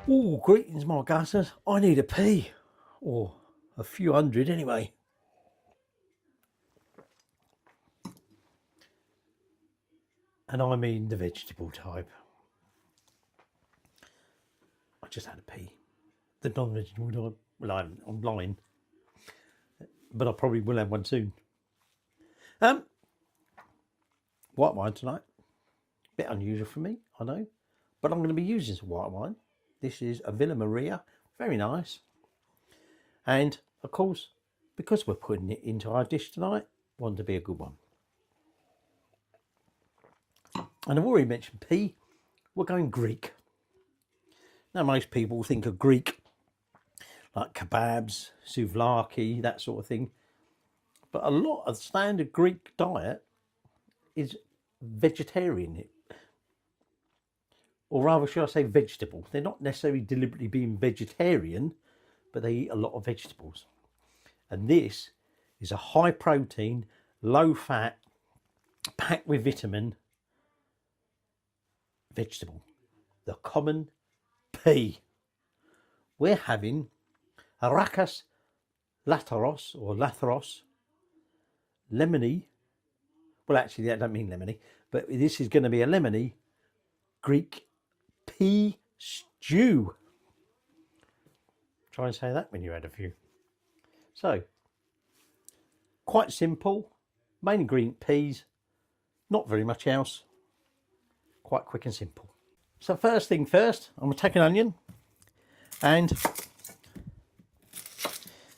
Oh, greetings, my guzzlers. I need a pea, or a few hundred anyway. And I mean the vegetable type. I just had a pea. The non-vegetable type. Well, I'm lying, but I probably will have one soon. White wine tonight. Bit unusual for me, I know, but I'm going to be using some white wine. This is a Villa Maria, very nice. And of course, because we're putting it into our dish tonight, want to be a good one. And I've already mentioned pea. We're going Greek. Now, most people think of Greek like kebabs, souvlaki, that sort of thing. But a lot of standard Greek diet is vegetarian. Or rather, should I say vegetable? They're not necessarily deliberately being vegetarian, but they eat a lot of vegetables. And this is a high protein, low fat, packed with vitamin vegetable. The common pea. We're having Arakas Latheros, or Latheros, lemony. Well, actually, I don't mean lemony, but this is going to be a lemony Greek pea stew. Try and say that when you had a few. So, quite simple, mainly green peas, not very much else, quite quick and simple. So first thing first, I'm going to take an onion and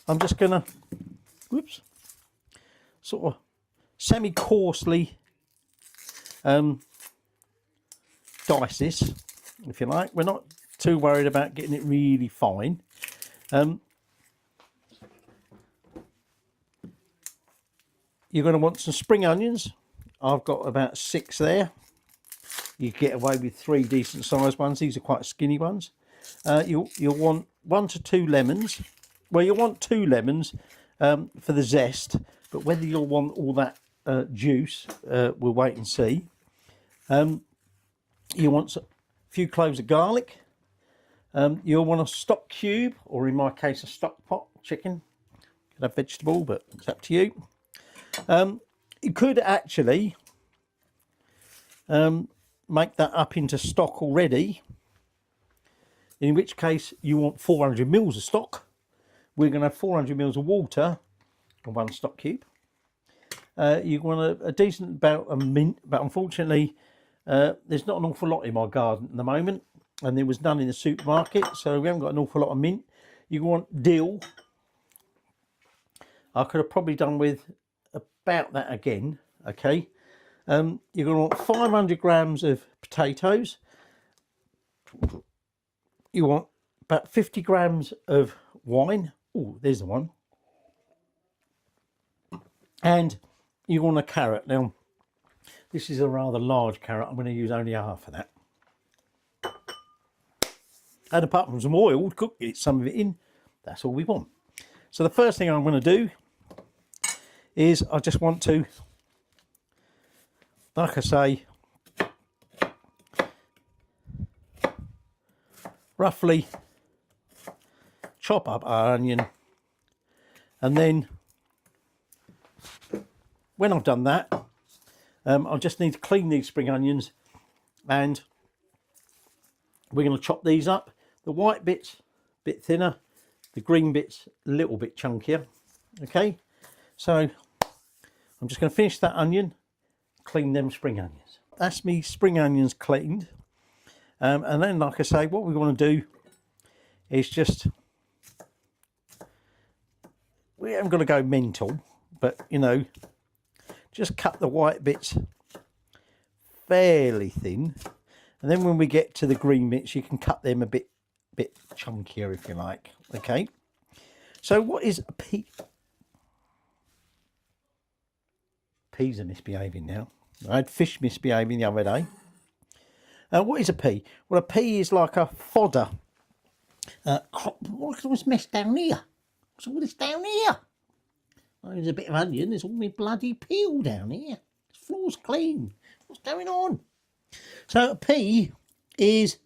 I'm just going to, sort of semi-coarsely dice this, if you like. We're not too worried about getting it really fine. You're going to want some spring onions. I've got about 6 there. You get away with 3 decent sized ones. These are quite skinny ones. You'll want 1 to 2 lemons. Well, you'll want 2 lemons for the zest, but whether you'll want all that juice, we'll wait and see. You want a few cloves of garlic. You'll want a stock cube, or in my case, a stock pot chicken. Could have vegetable, but it's up to you. You could actually make that up into stock already, in which case you want 400 mils of stock. We're going to have 400 mils of water and 1 stock cube. You want a decent amount of mint, but unfortunately there's not an awful lot in my garden at the moment, and there was none in the supermarket, so we haven't got an awful lot of mint. You want dill. I could have probably done with about that again. Okay, you're going to want 500 grams of potatoes. You want about 50 grams of wine. Oh, there's the one. And you want a carrot. Now, this is a rather large carrot. I'm going to use only half of that. And apart from some oil, cook it, some of it in. That's all we want. So the first thing I'm going to do is I just want to, like I say, roughly chop up our onion, and then when I've done that, I'll just need to clean these spring onions, and we're going to chop these up. The white bits a bit thinner, the green bits a little bit chunkier. Okay, so I'm just going to finish that onion, clean them spring onions. That's me spring onions cleaned. And then, like I say, what we want to do is just, we haven't got to go mental, but you know, just cut the white bits fairly thin, and then when we get to the green bits, you can cut them a bit chunkier if you like. Okay, so what is a pea? Peas are misbehaving now. I had fish misbehaving the other day. What is a pea? Well, a pea is like a fodder. What's all this mess down here? What's all this down here? Oh, there's a bit of onion. There's all my bloody peel down here. The floor's clean. What's going on? So a pea is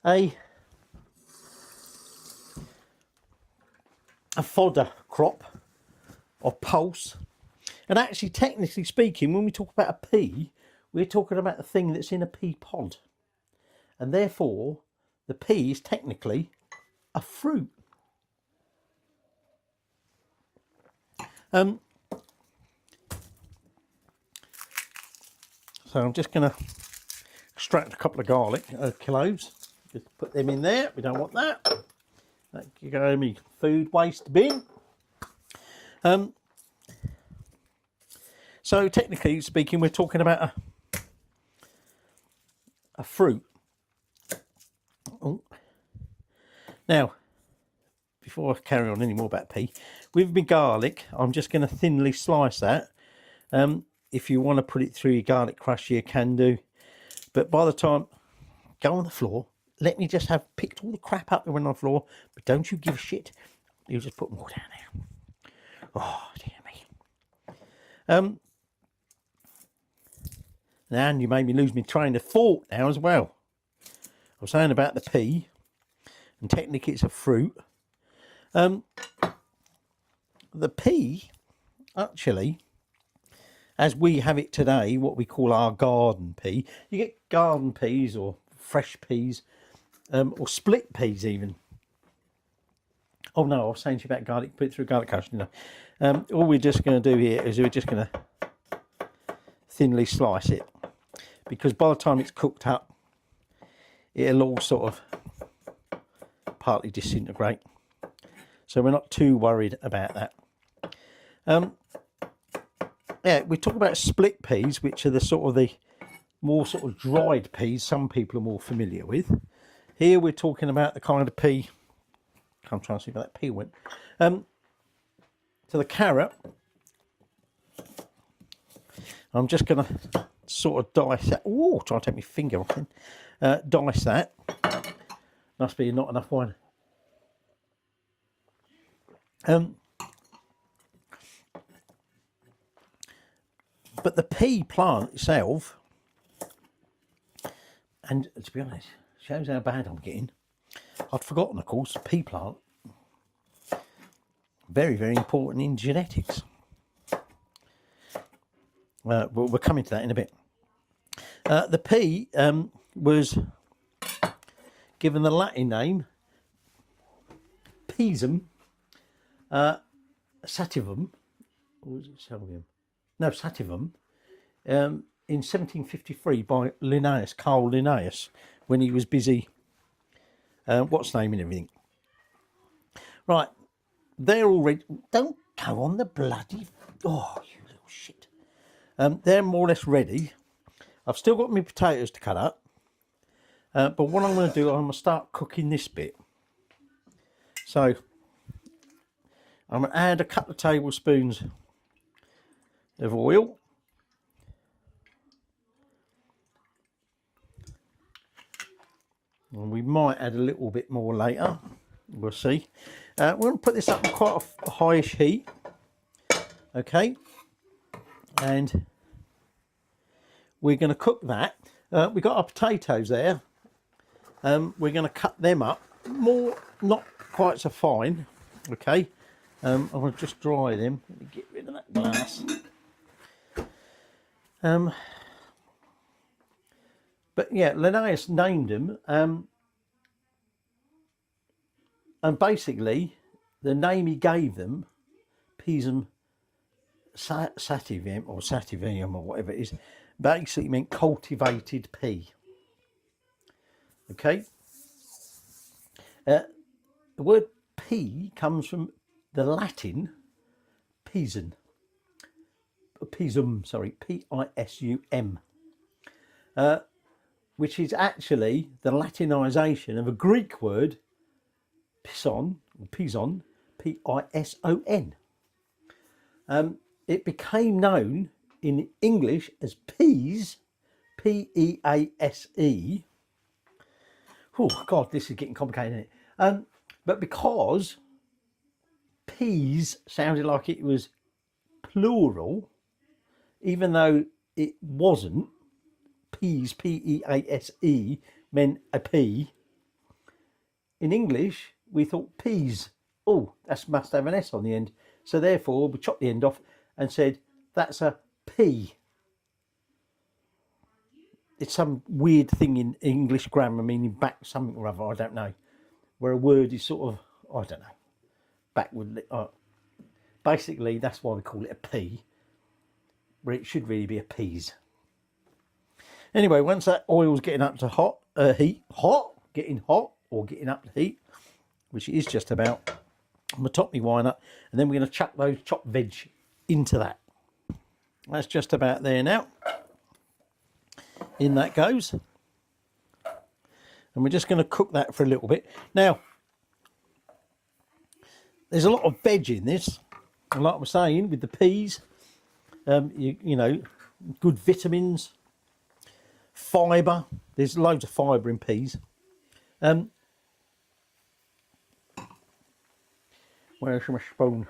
a fodder crop or pulse. And actually, technically speaking, when we talk about a pea, we're talking about the thing that's in a pea pod. And therefore, the pea is technically a fruit. So I'm just going to extract a couple of garlic cloves. Just put them in there. We don't want that. That can go in my food waste bin. So technically speaking, we're talking about a fruit. Oh. Now, before I carry on any more about pea, with my garlic, I'm just going to thinly slice that. If you want to put it through your garlic crusher, you can do. But by the time, go on the floor. Let me just have picked all the crap up that went on the floor. But don't you give a shit. You just put more down there. Oh, dear me. And you made me lose my train of thought now as well. I was saying about the pea. And technically it's a fruit. The pea, actually, as we have it today, what we call our garden pea. You get garden peas or fresh peas, or split peas even. Oh no, I was saying to you about garlic, put it through a garlic crusher, didn't I? All we're just going to do here is we're just going to thinly slice it. Because by the time it's cooked up, it'll all sort of partly disintegrate. So we're not too worried about that. Yeah, we talk about split peas, which are the sort of the more sort of dried peas some people are more familiar with. Here we're talking about the kind of pea. I'm trying to see where that pea went. So the carrot, I'm just going to sort of dice that. Oh, try to take my finger off it. Dice that. Must be not enough wine. But the pea plant itself, and to be honest, shows how bad I'm getting. I'd forgotten, of course, the pea plant. Very, very important in genetics. We're coming to that in a bit. The pea was given the Latin name Pisum sativum. Or was it Salvium? No, sativum. In 1753 by Linnaeus, Carl Linnaeus, when he was busy. What's name and everything. Right, they're already. Don't go on the bloody. Oh, you little shit. They're more or less ready. I've still got my potatoes to cut up. But what I'm going to do, I'm going to start cooking this bit. So I'm going to add a couple of tablespoons of oil. And we might add a little bit more later. We'll see. We're going to put this up on quite a highish heat. Okay. And we're going to cook that. We've got our potatoes there. We're going to cut them up. More, not quite so fine. Okay. I'm going to just dry them. Let me get rid of that glass. But yeah, Linnaeus named them. And basically, the name he gave them, Pisum sativum or sativum or whatever it is, basically meant cultivated pea. Okay. The word pea comes from the Latin pisum. Pisum, sorry, P-I-S-U-M. Which is actually the Latinization of a Greek word, pison, P-I-S-O-N. It became known in English as peas, P-E-A-S-E. Oh, God, this is getting complicated, isn't it? But because peas sounded like it was plural, even though it wasn't, peas, P-E-A-S-E, meant a pea. in English, we thought peas. Oh, that must have an S on the end. So therefore, we chopped the end off and said, that's a pea. It's some weird thing in English grammar meaning back something or other, I don't know. Where a word is sort of, I don't know, backward. Basically, that's why we call it a pea, where it should really be a peas. Anyway, once that oil's getting up to getting hot or getting up to heat, which it is just about, I'm going to top my wine up, and then we're going to chuck those chopped veg into that. That's just about there now. In that goes. And we're just going to cook that for a little bit. Now, there's a lot of veg in this. And like I was saying, with the peas, you know, good vitamins, fibre. There's loads of fibre in peas. Where's my spoon?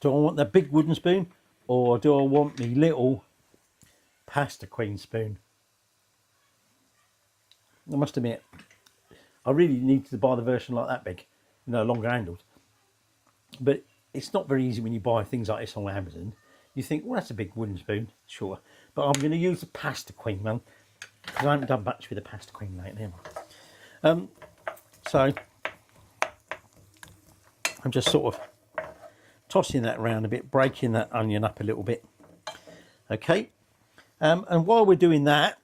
Do I want the big wooden spoon, or do I want the little pasta queen spoon? I must admit, I really need to buy the version like that big, you know, longer handled. But it's not very easy when you buy things like this on Amazon. You think, well, that's a big wooden spoon, sure. But I'm going to use the pasta queen one, because I haven't done much with the pasta queen lately. So I'm just sort of tossing that around a bit, breaking that onion up a little bit. Okay. And while we're doing that,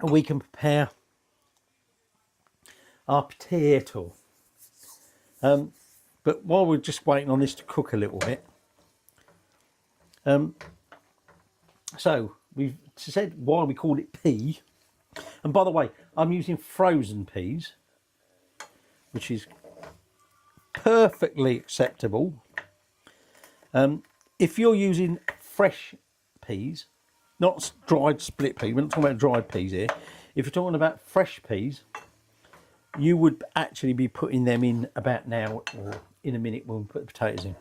we can prepare our potato. But while we're just waiting on this to cook a little bit, so we've said why we call it pea. And by the way, I'm using frozen peas, which is perfectly acceptable. If you're using fresh peas, not dried split peas, we're not talking about dried peas here. If you're talking about fresh peas, you would actually be putting them in about now or in a minute when we put the potatoes in,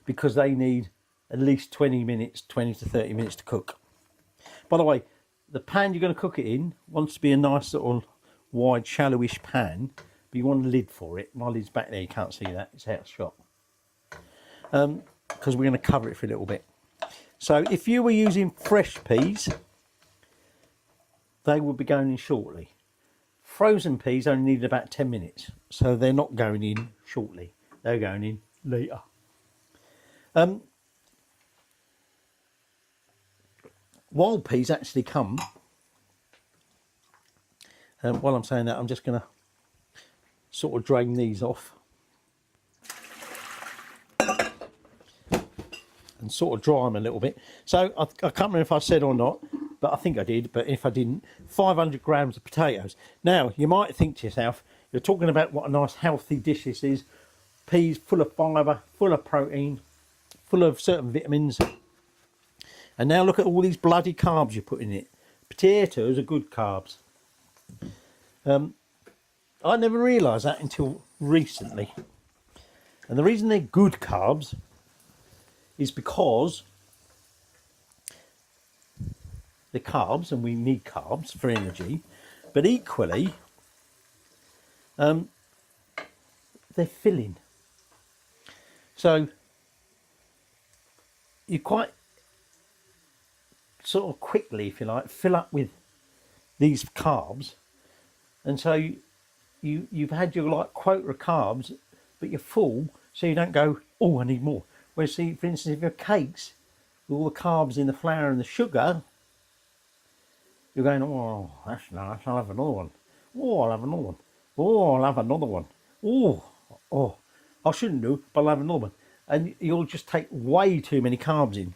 because they need at least 20 minutes, 20 to 30 minutes to cook. By the way, the pan you're going to cook it in wants to be a nice little wide, shallowish pan, but you want a lid for it. My lid's back there, you can't see that, it's out of shot. Because we're going to cover it for a little bit. So if you were using fresh peas, they would be going in shortly. Frozen peas only need about 10 minutes, so they're not going in shortly, they're going in later. Wild peas actually come, while I'm saying that, I'm just going to sort of drain these off and sort of dry them a little bit. So I can't remember if I said or not, but I think I did, but if I didn't, 500 grams of potatoes. Now, you might think to yourself, you're talking about what a nice healthy dish this is. Peas full of fibre, full of protein, full of certain vitamins. And now look at all these bloody carbs you put in it. Potatoes are good carbs. I never realised that until recently. And the reason they're good carbs is because they're carbs and we need carbs for energy, but equally they're filling. So you quite sort of quickly, if you like, fill up with these carbs, and so you've had your like quota of carbs, but you're full, so you don't go, oh, I need more. Whereas, see, for instance, if your cakes with all the carbs in the flour and the sugar, you're going, oh, that's nice, I'll have another one. Oh, I'll have another one. Oh, I'll have another one. Oh, I shouldn't do, but I'll have another one. And you'll just take way too many carbs in.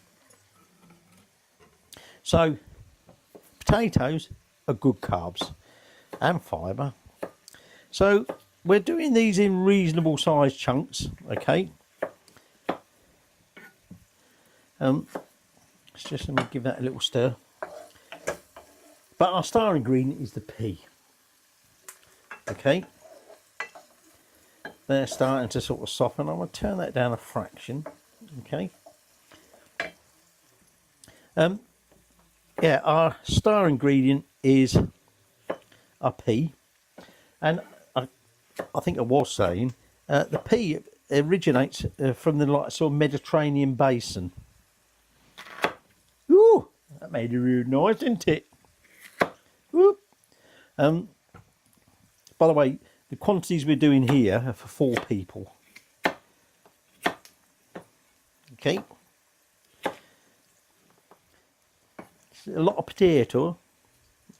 So, potatoes are good carbs and fibre. So, we're doing these in reasonable sized chunks, okay? Let's just let me give that a little stir. But our star ingredient is the pea. Okay, they're starting to sort of soften. I'm going to turn that down a fraction. Okay. Yeah, our star ingredient is a pea, and I think I was saying the pea originates from the like sort of Mediterranean basin. Ooh, that made it really nice, didn't it? Ooh. By the way, the quantities we're doing here are for 4 people. Okay. It's a lot of potato.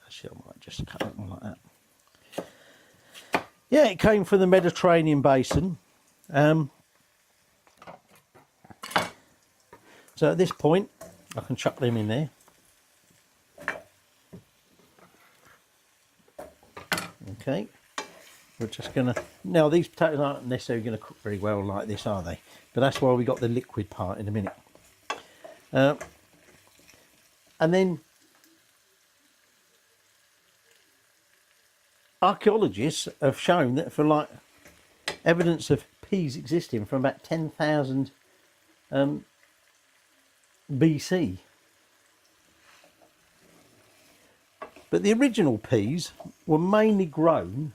Actually, I might just cut it like that. Yeah, it came from the Mediterranean basin. So at this point, I can chuck them in there. Okay. We're just going to... Now, these potatoes aren't necessarily going to cook very well like this, are they? But that's why we got the liquid part in a minute. And then archaeologists have shown that for like evidence of peas existing from about 10,000 BC. But the original peas were mainly grown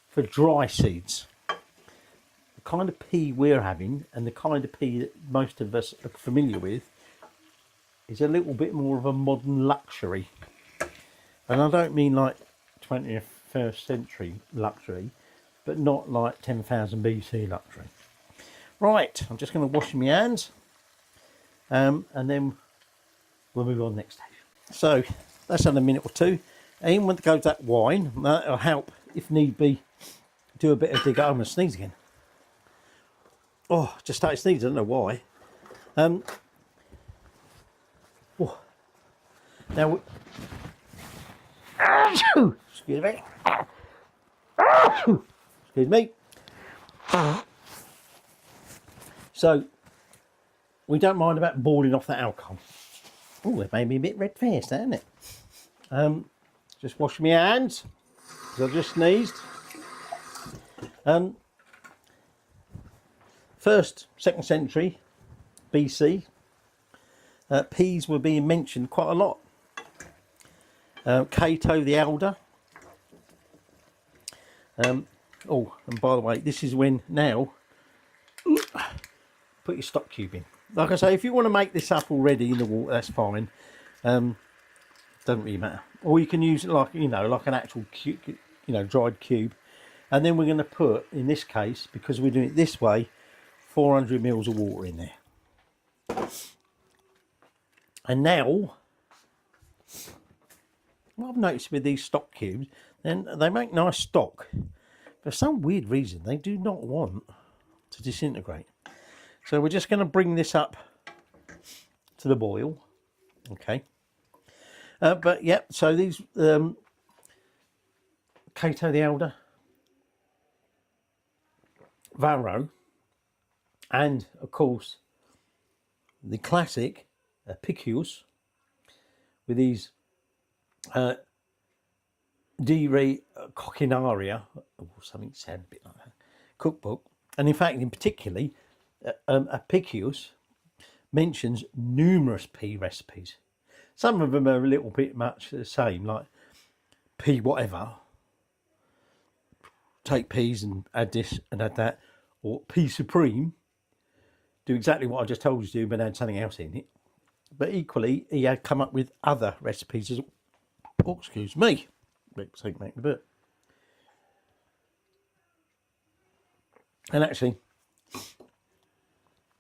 for dry seeds. The kind of pea we're having and the kind of pea that most of us are familiar with is a little bit more of a modern luxury. And I don't mean like 21st century luxury, but not like 10,000 BC luxury. Right, I'm just going to wash my hands and then we'll move on next stage. So that's in a minute or two. And when it goes that wine, that'll help, if need be, do a bit of dig. I'm going to sneeze again. Oh, just started sneezing, I don't know why. Oh. Now, excuse me. Excuse me. So, we don't mind about boiling off that alcohol. Oh, it made me a bit red-faced, hasn't it? Just wash my hands, because I just sneezed. First, 2nd century BC, peas were being mentioned quite a lot. Cato the Elder. Oh, and by the way, this is when now, put your stock cube in. Like I say, if you want to make this up already in the water, that's fine. Doesn't really matter. Or you can use it like, you know, like an actual cube, you know, dried cube. And then we're going to put, in this case, because we're doing it this way, 400 mils of water in there. And now, what I've noticed with these stock cubes, then they make nice stock. For some weird reason, they do not want to disintegrate. So we're just going to bring this up to the boil. Okay. But yeah, so these Cato the Elder, Varro, and of course the classic Piccius with these De Re Coquinaria, or something sound a bit like that, cookbook. And in fact, in particularly, Apicius mentions numerous pea recipes. Some of them are a little bit much the same, like pea whatever. Take peas and add this and add that. Or pea supreme. Do exactly what I just told you to do, but add something else in it. But equally, he had come up with other recipes as well. Oh, excuse me. Make a bit. And actually,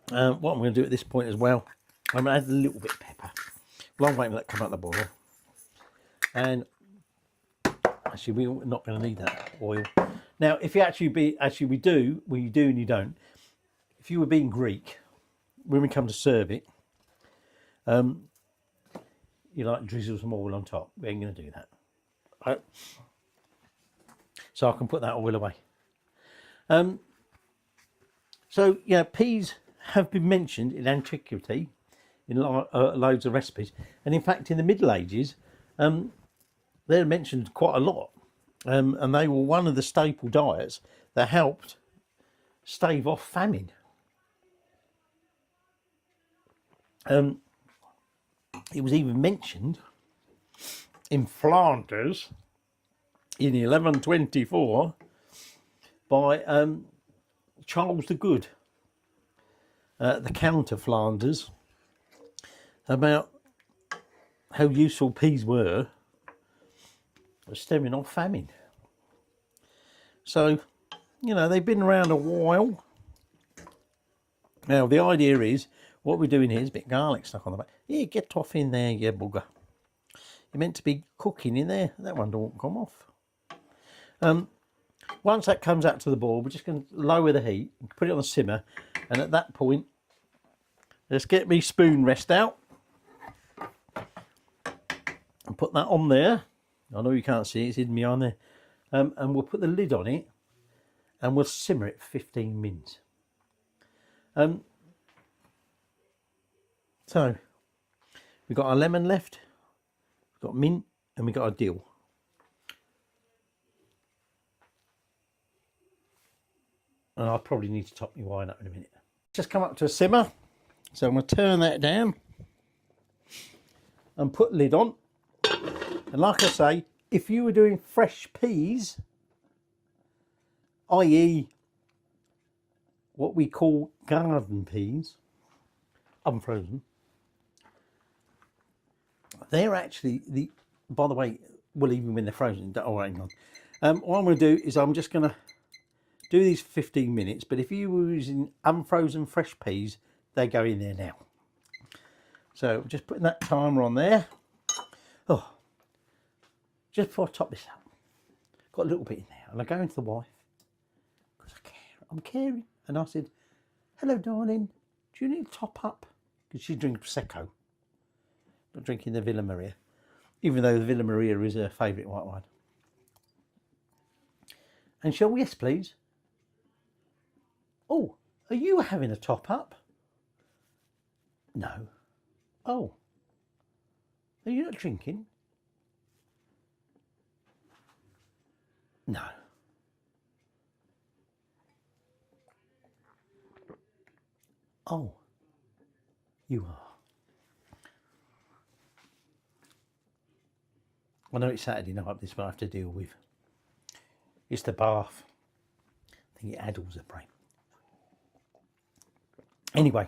what I'm going to do at this point as well, I'm going to add a little bit of pepper. Well, I'm waiting to let it come out the boil. And actually, we're not going to need that oil. Now, if you we do and you don't. If you were being Greek, when we come to serve it, you like drizzle some oil on top. We ain't going to do that. Right. So I can put that oil away. So yeah, peas have been mentioned in antiquity in loads of recipes, and in fact in the Middle Ages they're mentioned quite a lot, and they were one of the staple diets that helped stave off famine. It was even mentioned in Flanders in 1124 by Charles the Good, the Count of Flanders, about how useful peas were stemming off famine. So, you know, they've been around a while. Now, the idea is, what we're doing here is a bit of garlic stuck on the back. Yeah, get off in there, you bugger. You're meant to be cooking in there. That one don't come off. Once that comes out to the boil, we're just going to lower the heat and put it on the simmer. And at that point, let's get me spoon rest out and put that on there. I know you can't see it, it's hidden behind there. And we'll put the lid on it and we'll simmer it for 15 minutes. So we've got our lemon left, we've got mint, and we've got our dill. And I'll probably need to top my wine up in a minute. Just come up to a simmer, so I'm going to turn that down and put lid on. And like I say, if you were doing fresh peas, i.e. what we call garden peas, unfrozen, they're actually by the way, well, even when they're frozen, oh, hang on. What I'm going to do is I'm just going to do these for 15 minutes, but if you were using unfrozen fresh peas, they go in there now. So just putting that timer on there. Oh, just before I top this up, got a little bit in there, and I go into the wife, because I care, I'm caring, and I said, hello darling, do you need to top up? Because she's drinking Prosecco, not drinking the Villa Maria, even though the Villa Maria is her favourite white wine. And she'll, yes please. Oh, are you having a top up? No. Oh, are you not drinking? No. Oh, you are. I know it's Saturday night, this is what I have to deal with. It's the bath. I think it addles the brain. Anyway.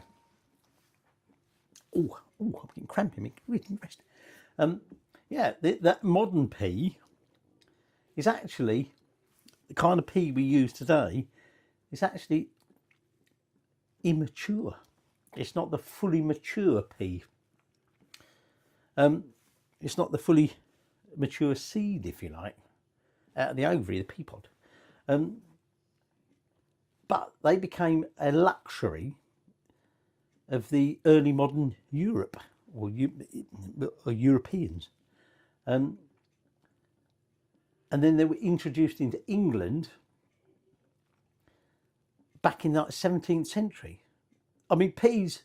Oh, I'm getting crampy. Rest. Yeah, that modern pea is actually the kind of pea we use today. Is actually immature. It's not the fully mature pea. It's not the fully mature seed, if you like, out of the ovary, the pea pod. But they became a luxury of the early modern Europe, or Europeans. And then they were introduced into England back in the 17th century. I mean, peas,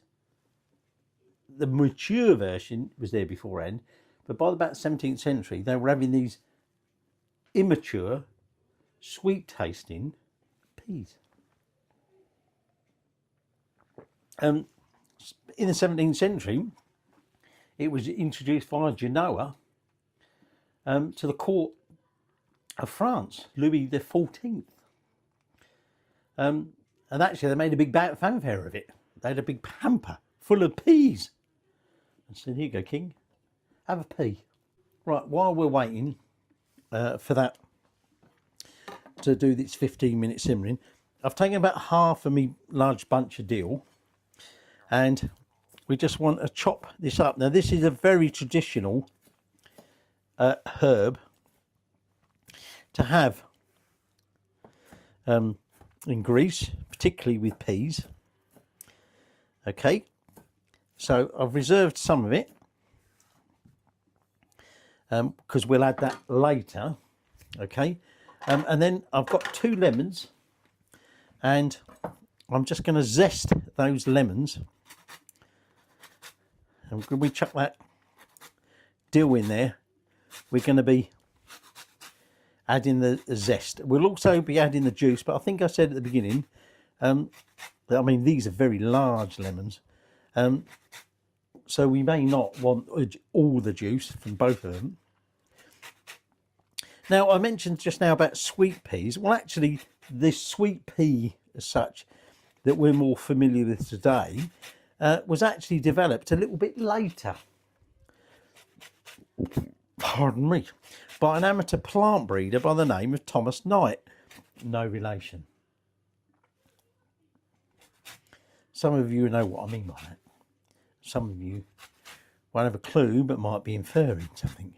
the mature version was there beforehand, but by about the 17th century, they were having these immature, sweet-tasting peas. In the 17th century, it was introduced via Genoa to the court of France, Louis XIV. And actually, they made a big fanfare of it. They had a big hamper full of peas. And said, here you go, King, have a pea. Right, while we're waiting for that to do this 15-minute simmering, I've taken about half of me large bunch of dill, and we just want to chop this up. Now, this is a very traditional herb to have in Greece, particularly with peas. Okay, so I've reserved some of it because we'll add that later. Okay, and then I've got 2 lemons, and I'm just going to zest those lemons. And when we chuck that dill in there, we're going to be adding the zest. We'll also be adding the juice, but I think I said at the beginning, I mean, these are very large lemons, so we may not want all the juice from both of them. Now, I mentioned just now about sweet peas. Well, actually, this sweet pea as such that we're more familiar with today was actually developed a little bit later, pardon me, by an amateur plant breeder by the name of Thomas Knight. No relation. Some of you know what I mean by that. Some of you won't have a clue, but might be inferring something.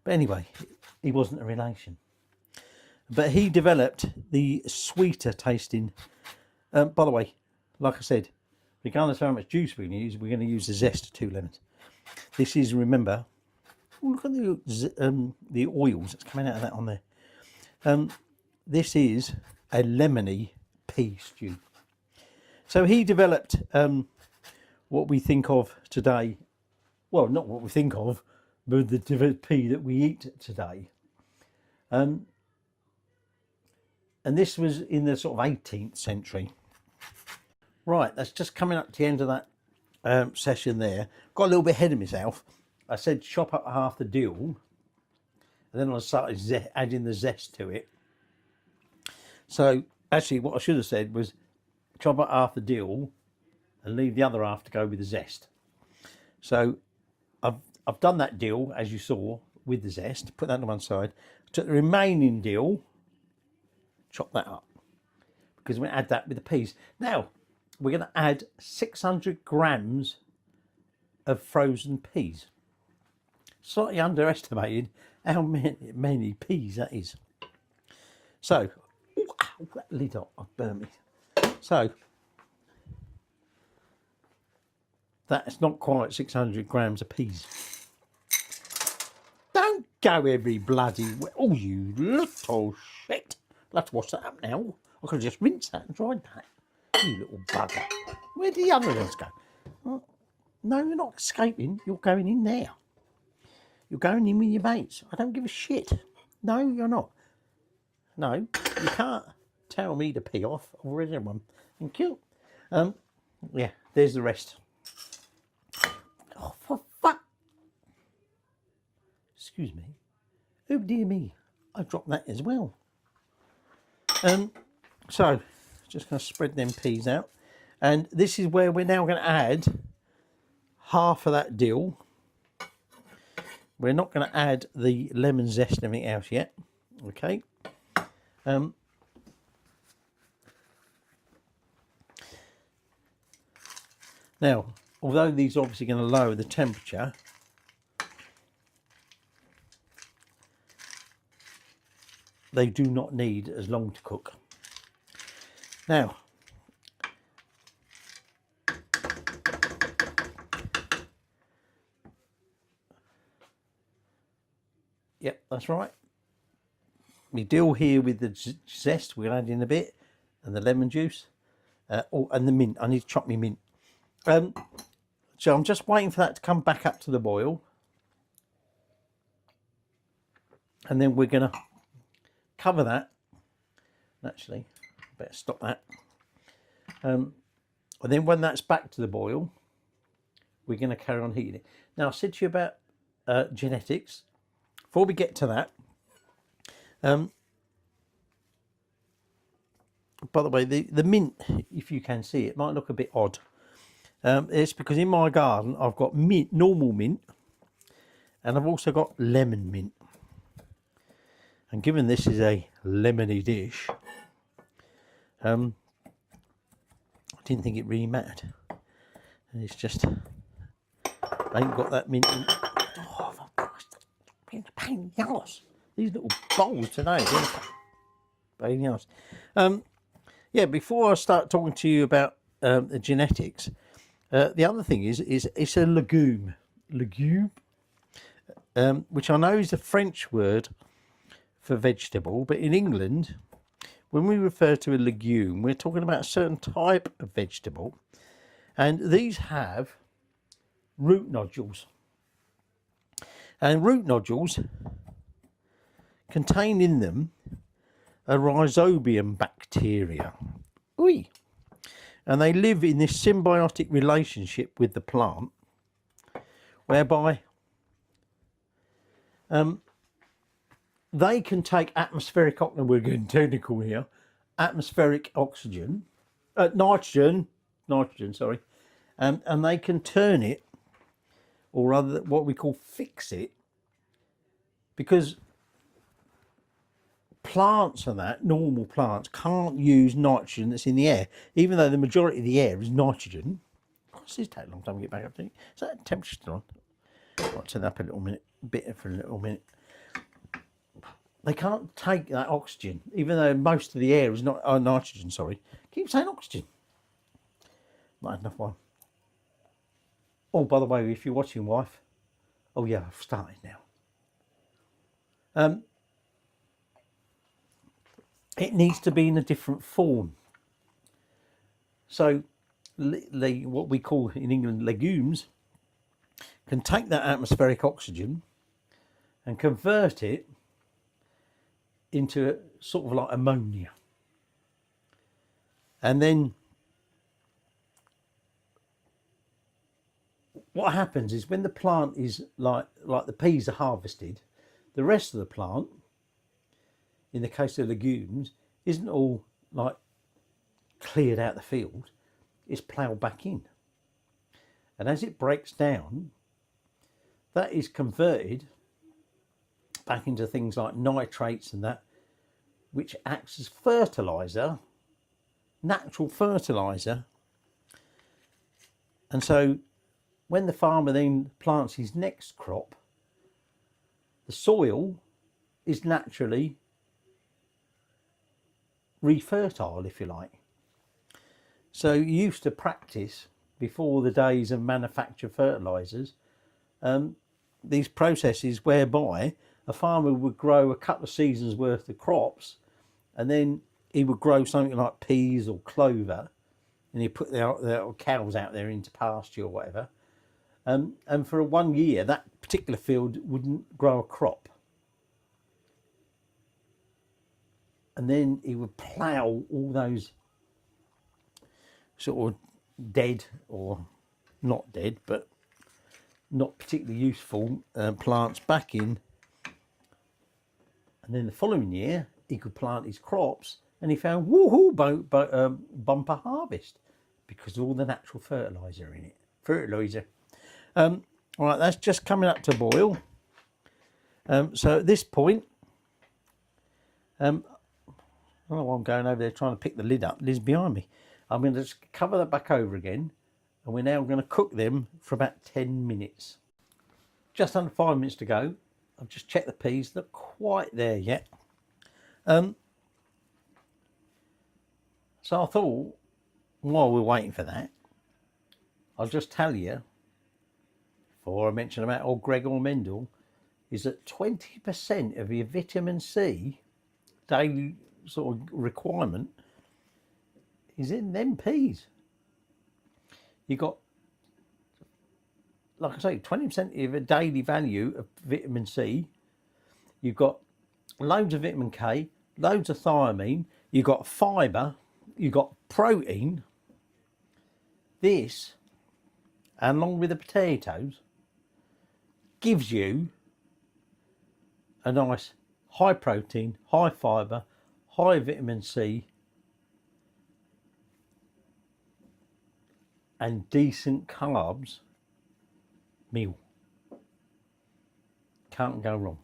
But anyway, he wasn't a relation. But he developed the sweeter tasting. By the way, like I said, regardless of how much juice we're going to use the zest of 2 lemons. This is, remember, look at the oils that's coming out of that on there. This is a lemony pea stew. So he developed what we think of today. Well, not what we think of, but the pea that we eat today. And this was in the sort of 18th century. Right, that's just coming up to the end of that session there. Got a little bit ahead of myself. I said chop up half the dill, and then I started adding the zest to it. So actually what I should have said was chop up half the dill and leave the other half to go with the zest. So I've done that dill, as you saw, with the zest. Put that on one side. Took the remaining dill, chop that up, because we're going to add that with the peas. Now, we're going to add 600 grams of frozen peas. Slightly underestimated how many peas that is. So, ow, that lid up, I've burnt me. So, that's not quite 600 grams of peas. Don't go every bloody way. Oh, you little shit. I'll have to wash that up now. I could just rinse that and dry that. You little bugger. Where did the other ones go? Oh, no, you're not escaping. You're going in there. You're going in with your mates. I don't give a shit. No, you're not. No, you can't tell me to pee off. I've already had one. Thank you. Yeah, there's the rest. Oh, for fuck. Excuse me. Oh, dear me. I dropped that as well. So, just going to spread them peas out. And this is where we're now going to add half of that dill. We're not going to add the lemon zest and everything else yet. Okay. Now, although these are obviously going to lower the temperature, they do not need as long to cook. Now, yep, that's right. We deal here with the zest, we'll add in a bit, and the lemon juice, and the mint. I need to chop my mint. So I'm just waiting for that to come back up to the boil. And then we're going to cover that. Actually, better stop that. And then when that's back to the boil, we're going to carry on heating it. Now, I said to you about genetics. Before we get to that, by the way, the mint, if you can see it, might look a bit odd. It's because in my garden I've got mint, normal mint, and I've also got lemon mint. And given this is a lemony dish, I didn't think it really mattered. And it's just, I ain't got that mint in. Oh, for Christ, being a pain in the arse. These little bowls today, pain in the arse. Yeah, before I start talking to you about the genetics, the other thing is it's a legume, which I know is a French word for vegetable, but in England, when we refer to a legume, we're talking about a certain type of vegetable, and these have root nodules. And root nodules contain in them a rhizobium bacteria. Oi! And they live in this symbiotic relationship with the plant, whereby they can take atmospheric oxygen, we're getting technical here, atmospheric oxygen, nitrogen, sorry, and they can turn it, or rather what we call fix it, because plants and that, normal plants, can't use nitrogen that's in the air, even though the majority of the air is nitrogen. This is taking a long time to get back up to. Is that temperature still on? I'll turn up a little minute, for a little minute. They can't take that oxygen, even though most of the air is not nitrogen. Sorry, keep saying oxygen. Not enough one. Oh, by the way, if you're watching, wife. Oh yeah, I've started now. It needs to be in a different form. So, what we call in England legumes can take that atmospheric oxygen and convert it into a, sort of like ammonia, and then what happens is when the plant is like the peas are harvested, the rest of the plant, in the case of legumes, isn't all like cleared out the field, it's ploughed back in, and as it breaks down, that is converted back into things like nitrates and that, which acts as fertilizer, natural fertilizer. And so when the farmer then plants his next crop, the soil is naturally refertile, if you like. So you used to practice, before the days of manufactured fertilizers, these processes whereby a farmer would grow a couple of seasons worth of crops, and then he would grow something like peas or clover, and he'd put their cows out there into pasture or whatever, and for 1 year that particular field wouldn't grow a crop, and then he would plough all those sort of dead, or not dead but not particularly useful plants back in, and then the following year he could plant his crops, and he found woohoo bumper harvest because of all the natural fertilizer in it. All right, that's just coming up to boil. So at this point, I don't know why I'm going over there trying to pick the lid up. Lid's behind me. I'm going to just cover that back over again, and we're now going to cook them for about 10 minutes. Just under 5 minutes to go. I've just checked the peas, not quite there yet. So I thought, while we're waiting for that, I'll just tell you, before I mention about old Gregor Mendel, is that 20% of your vitamin C daily sort of requirement is in them peas. You got, like I say, 20% of a daily value of vitamin C. You've got loads of vitamin K, loads of thiamine, you've got fibre, you've got protein. This, and along with the potatoes, gives you a nice high protein, high fibre, high vitamin C and decent carbs meal. Can't go wrong.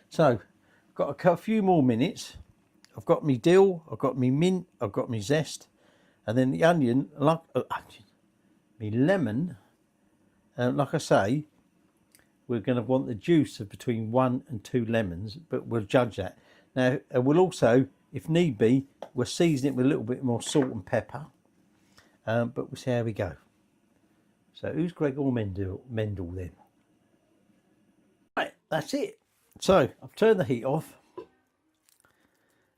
So I've got a few more minutes. I've got me dill, I've got me mint, I've got me zest, and then the onion, me lemon. Like I say, we're going to want the juice of between 1 and 2 lemons, but we'll judge that. Now, we'll also, if need be, we'll season it with a little bit more salt and pepper, but we'll see how we go. So who's Gregor Mendel then? Right, that's it. So I've turned the heat off,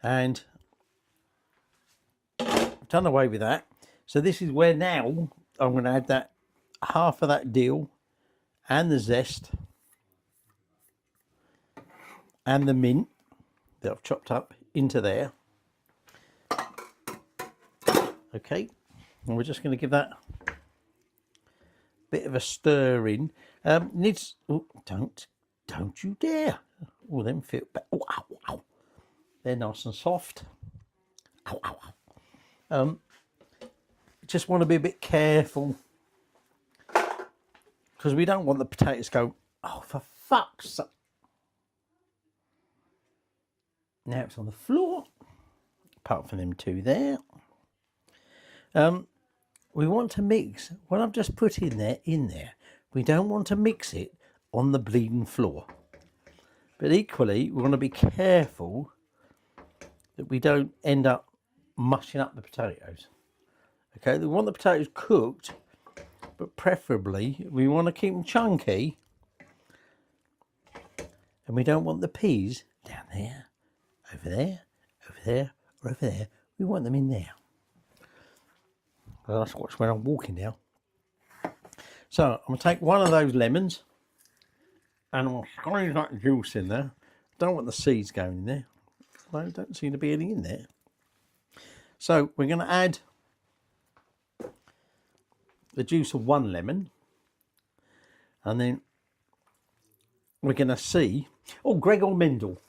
and I've done away with that. So this is where now I'm going to add that half of that dill and the zest and the mint that I've chopped up into there. Okay, and we're just going to give that a bit of a stir in. Needs, oh, don't you dare! Oh, them feel, oh, ow, ow. They're nice and soft. Ow, ow, ow. Just want to be a bit careful because we don't want the potatoes to go, oh, for fuck's sake. Now it's on the floor, apart from them two there. We want to mix what I've just put in there. We don't want to mix it on the bleeding floor. But equally, we want to be careful that we don't end up mushing up the potatoes. Okay, we want the potatoes cooked, but preferably we want to keep them chunky. And we don't want the peas down there, over there, over there, or over there. We want them in there. Well, that's watch where I'm walking now. So I'm going to take one of those lemons and I'll squeeze that juice in there. Don't want the seeds going in there. There don't seem to be any in there. So we're going to add the juice of one lemon, and then we're going to see, oh, Gregor Mendel,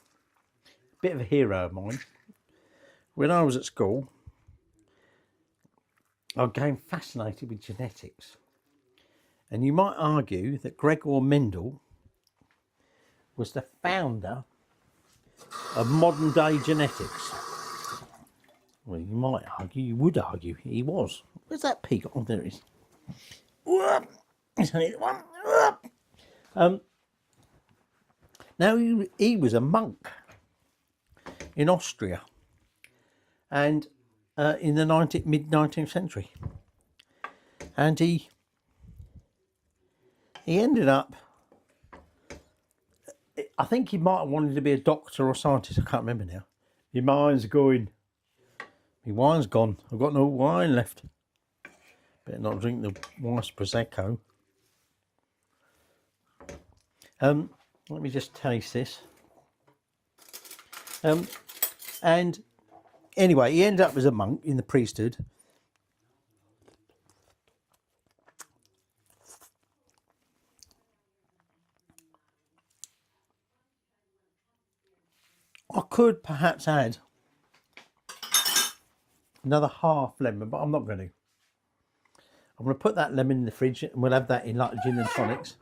bit of a hero of mine. When I was at school, I became fascinated with genetics. And you might argue that Gregor Mendel was the founder of modern day genetics. Well, you might argue, you would argue he was. Where's that pig? Oh, there it is. There's only one. Now, he was a monk in Austria and in the mid-19th century. And he ended up, I think he might have wanted to be a doctor or scientist. I can't remember now. My mind's going. My wine's gone. I've got no wine left. Better not drink the wife's Prosecco. Let me just taste this. And anyway, he ended up as a monk in the priesthood. I could perhaps add another half lemon, but I'm not going to. I'm going to put that lemon in the fridge and we'll have that in like gin and tonics.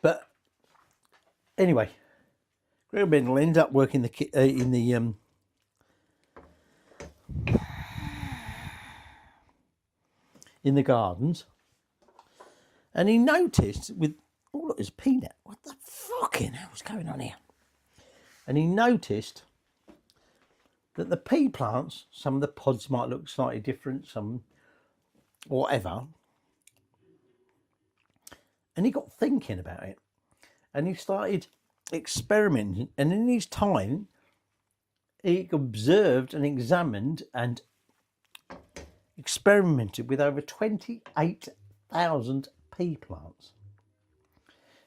But anyway, Gregor Mendel ends up working in the gardens, and he noticed with, oh look, there's a peanut. What the fucking hell's going on here? And he noticed that the pea plants, some of the pods might look slightly different, some whatever. And he got thinking about it. And he started experimenting. And in his time, he observed and examined and experimented with over 28,000 pea plants.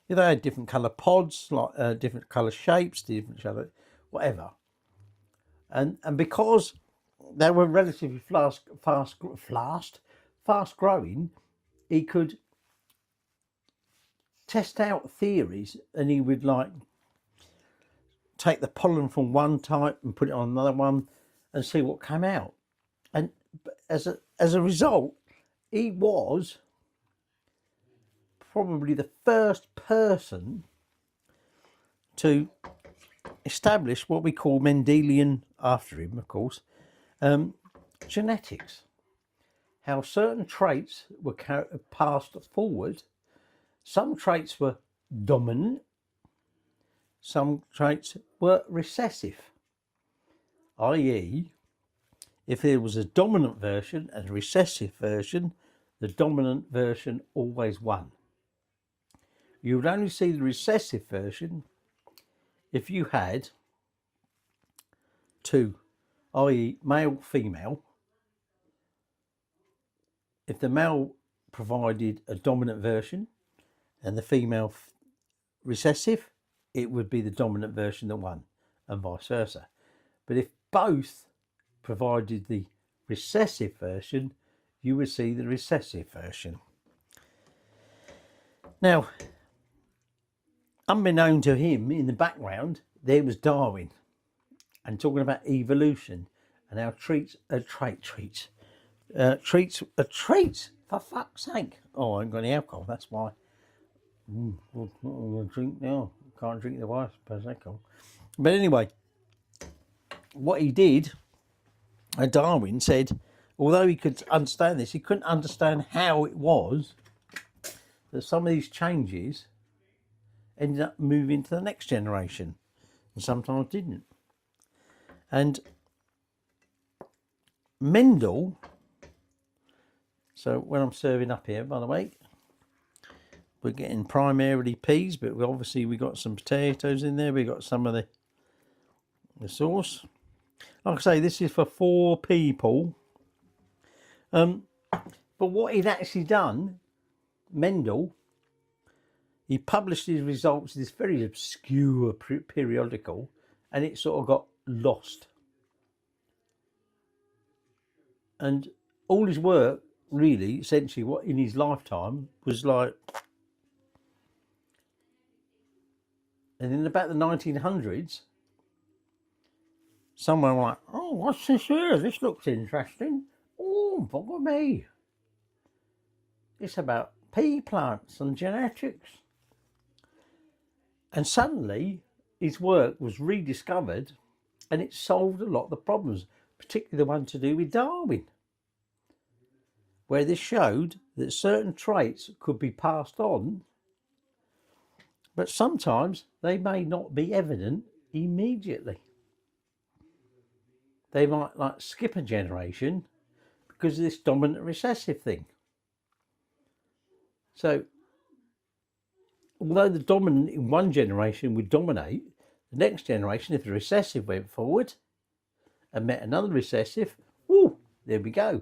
They had different colour pods, like different colour shapes, different colour, whatever. And because they were relatively fast growing, he could test out theories, and he would like take the pollen from one type and put it on another one and see what came out. And as a result, he was probably the first person to establish what we call Mendelian, after him of course, genetics. How certain traits were passed forward. Some traits were dominant, some traits were recessive, i.e. if there was a dominant version and a recessive version, the dominant version always won. You would only see the recessive version if you had two, i.e. male, female. If the male provided a dominant version and the female recessive, it would be the dominant version that won, and vice versa. But if both provided the recessive version, you would see the recessive version. Now, unbeknown to him, in the background, there was Darwin and talking about evolution and how treats are treats are treats, for fuck's sake. Oh, I ain't got any alcohol, that's why. I'm going to drink now. Can't drink the wife's Prosecco. But anyway, what he did, Darwin said, although he could understand this, he couldn't understand how it was that some of these changes ended up moving to the next generation and sometimes didn't. And Mendel, so when I'm serving up here, by the way, we're getting primarily peas, but we got some potatoes in there. We got some of the sauce. Like I say, this is for 4 people. But what he'd actually done, Mendel, he published his results in this very obscure periodical, and it sort of got lost. And all his work, really, essentially, what in his lifetime was like. And in about the 1900s, someone like, oh, what's this here? This looks interesting. Oh, bother me. It's about pea plants and genetics. And suddenly, his work was rediscovered and it solved a lot of the problems, particularly the one to do with Darwin, where this showed that certain traits could be passed on, but sometimes they may not be evident immediately. They might like skip a generation because of this dominant recessive thing. So, although the dominant in one generation would dominate, the next generation, if the recessive went forward and met another recessive, whoo, there we go.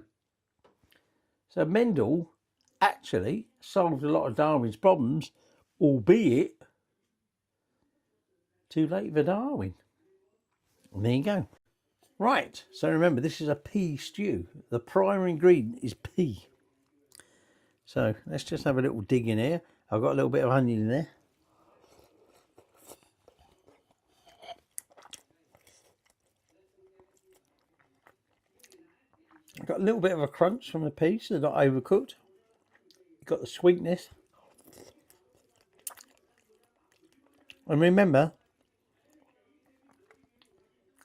So Mendel actually solved a lot of Darwin's problems, albeit too late for Darwin. And there you go. Right, so remember, this is a pea stew. The primary ingredient is pea. So let's just have a little dig in here. I've got a little bit of onion in there. I've got a little bit of a crunch from the peas, so they're not overcooked. You've got the sweetness. And remember,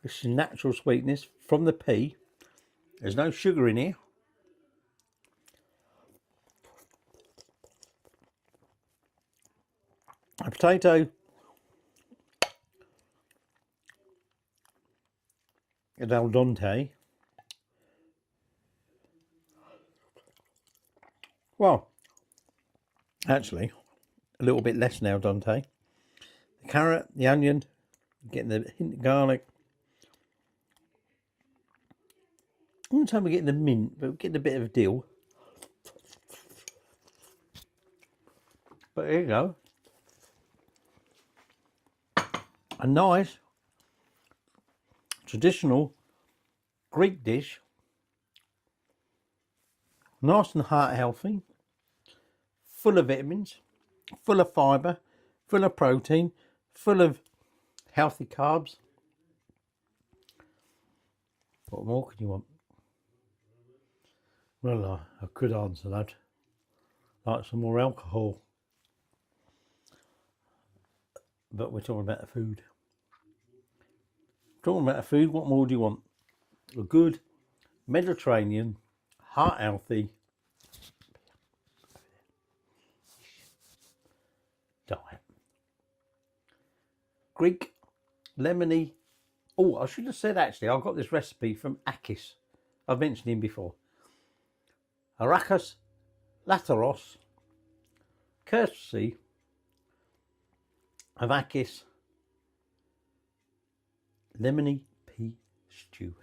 this is natural sweetness from the pea. There's no sugar in here. A potato is al dente. Well, actually, a little bit less than al dente. The carrot, the onion, getting the hint of garlic. All the time we're getting the mint, but we're getting a bit of dill. But here you go. A nice, traditional Greek dish. Nice and heart healthy. Full of vitamins. Full of fibre. Full of protein. Full of healthy carbs. What more can you want? Well, I could answer that. Like some more alcohol. But we're talking about the food. Talking about the food, what more do you want? A good Mediterranean, heart healthy diet. Greek, lemony. Oh, I should have said actually, I got this recipe from Akis. I've mentioned him before. Arakas Latheros, courtesy of Akis, lemony pea stew.